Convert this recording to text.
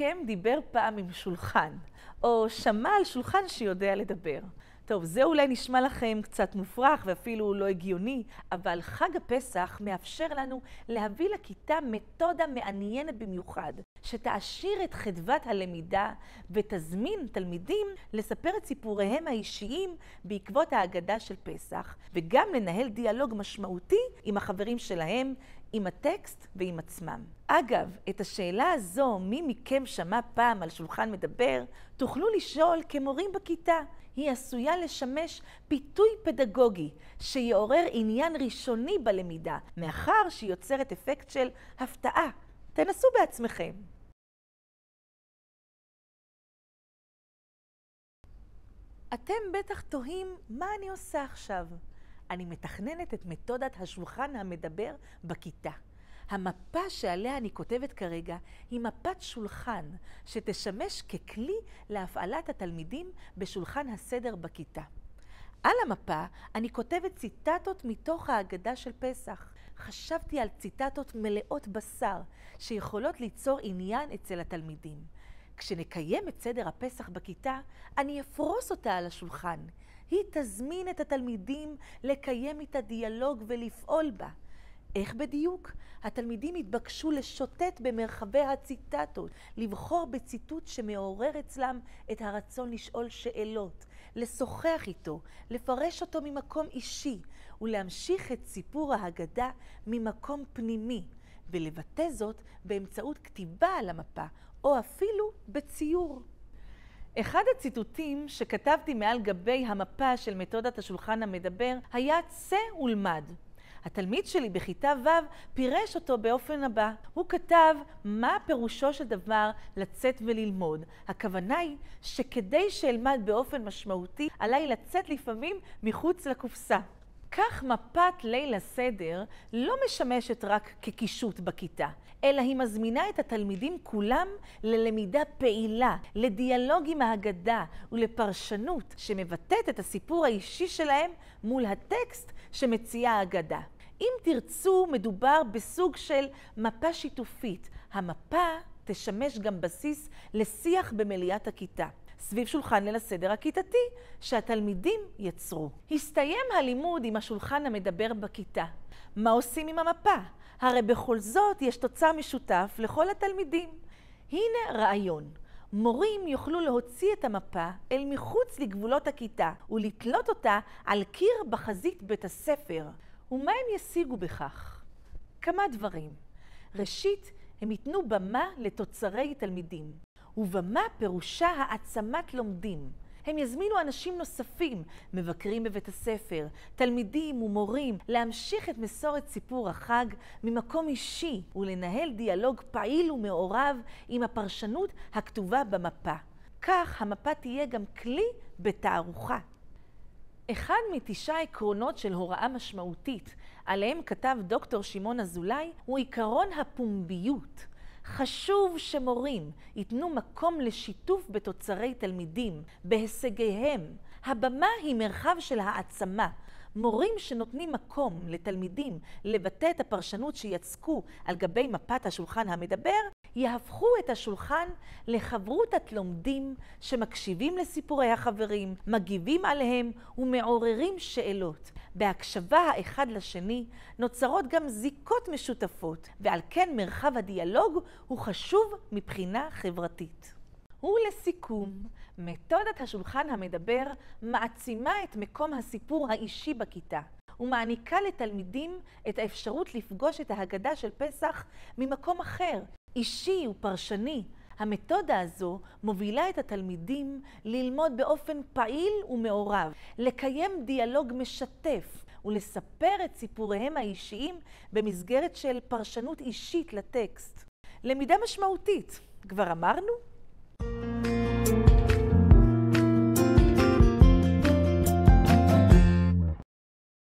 מכם דיבר פעם עם שולחן, או שמע על שולחן שיודע לדבר? טוב, זה אולי נשמע לכם קצת מופרך ואפילו לא הגיוני, אבל חג הפסח מאפשר לנו להביא לכיתה מתודה מעניינת במיוחד, שתעשיר את חדוות הלמידה ותזמין תלמידים לספר את סיפוריהם האישיים בעקבות ההגדה של פסח, וגם לנהל דיאלוג משמעותי עם החברים שלהם, עם הטקסט ועם עצמם. אגב, את השאלה הזו, מי מכם שמע פעם על שולחן מדבר, תוכלו לשאול כמורים בכיתה. היא עשויה לשמש פיתוי פדגוגי שיעורר עניין ראשוני בלמידה, מאחר שהיא יוצרת אפקט של הפתעה. תנסו בעצמכם. אתם בטח תוהים מה אני עושה עכשיו. אני מתכננת את מתודת השולחן המדבר בכיתה. המפה שעליה אני כותבת כרגע היא מפת שולחן שתשמש ככלי להפעלת התלמידים בשולחן הסדר בכיתה. על המפה אני כותבת ציטטות מתוך ההגדה של פסח. חשבתי על ציטטות מלאות בשר שיכולות ליצור עניין אצל התלמידים. כשנקיים את סדר הפסח בכיתה, אני אפרוס אותה על השולחן. היא תזמין את התלמידים לקיים איתה דיאלוג ולפעול בה. איך בדיוק? התלמידים התבקשו לשוטט במרחבי הציטטות, לבחור בציטוט שמעורר אצלם את הרצון לשאול שאלות, לשוחח איתו, לפרש אותו ממקום אישי, ולהמשיך את סיפור ההגדה ממקום פנימי, ולבטא זאת באמצעות כתיבה על המפה, או אפילו בציור. אחד הציטוטים שכתבתי מעל גבי המפה של מתודת השולחן המדבר היה צא ולמד. התלמיד שלי בכיתה ו' פירש אותו באופן הבא. הוא כתב מה פירושו של דבר לצאת וללמוד. הכוונה היא שכדי שאלמד באופן משמעותי, עליי לצאת לפעמים מחוץ לקופסה. כך מפת ליל הסדר לא משמשת רק כקישוט בכיתה, אלא היא מזמינה את התלמידים כולם ללמידה פעילה, לדיאלוג עם ההגדה ולפרשנות שמבטאת את הסיפור האישי שלהם מול הטקסט שמציעה ההגדה. אם תרצו, מדובר בסוג של מפה שיתופית. המפה תשמש גם בסיס לשיח במליאת הכיתה, סביב שולחן ליל הסדר הכיתתי שהתלמידים יצרו. הסתיים הלימוד עם השולחן המדבר בכיתה. מה עושים עם המפה? הרי בכל זאת יש תוצר משותף לכל התלמידים. הנה רעיון. מורים יוכלו להוציא את המפה אל מחוץ לגבולות הכיתה ולתלות אותה על קיר בחזית בית הספר. ומה הם ישיגו בכך? כמה דברים. ראשית, הם ייתנו במה לתוצרי תלמידים. ובמה פירושה העצמת לומדים. הם יזמינו אנשים נוספים, מבקרים בבית הספר, תלמידים ומורים, להמשיך את מסורת סיפור החג ממקום אישי ולנהל דיאלוג פעיל ומעורב עם הפרשנות הכתובה במפה. כך המפה תהיה גם כלי בתערוכה. אחד מ9 עקרונות של הוראה משמעותית, עליהם כתב דוקטור שמעון אזולאי, הוא עיקרון הפומביות. חשוב שמורים ייתנו מקום לשיתוף בתוצרי תלמידים, בהישגיהם. הבמה היא מרחב של העצמה. מורים שנותנים מקום לתלמידים לבטא את הפרשנות שיצקו על גבי מפת השולחן המדבר, יהפכו את השולחן לחברותת לומדים שמקשיבים לסיפורי החברים, מגיבים עליהם ומעוררים שאלות. בהקשבה האחד לשני נוצרות גם זיקות משותפות, ועל כן מרחב הדיאלוג הוא חשוב מבחינה חברתית. ולסיכום, מתודת השולחן המדבר מעצימה את מקום הסיפור האישי בכיתה, ומעניקה לתלמידים את האפשרות לפגוש את ההגדה של פסח ממקום אחר, אישי ופרשני. המתודה הזו מובילה את התלמידים ללמוד באופן פעיל ומעורב, לקיים דיאלוג משתף ולספר את סיפוריהם האישיים במסגרת של פרשנות אישית לטקסט. למידה משמעותית, כבר אמרנו?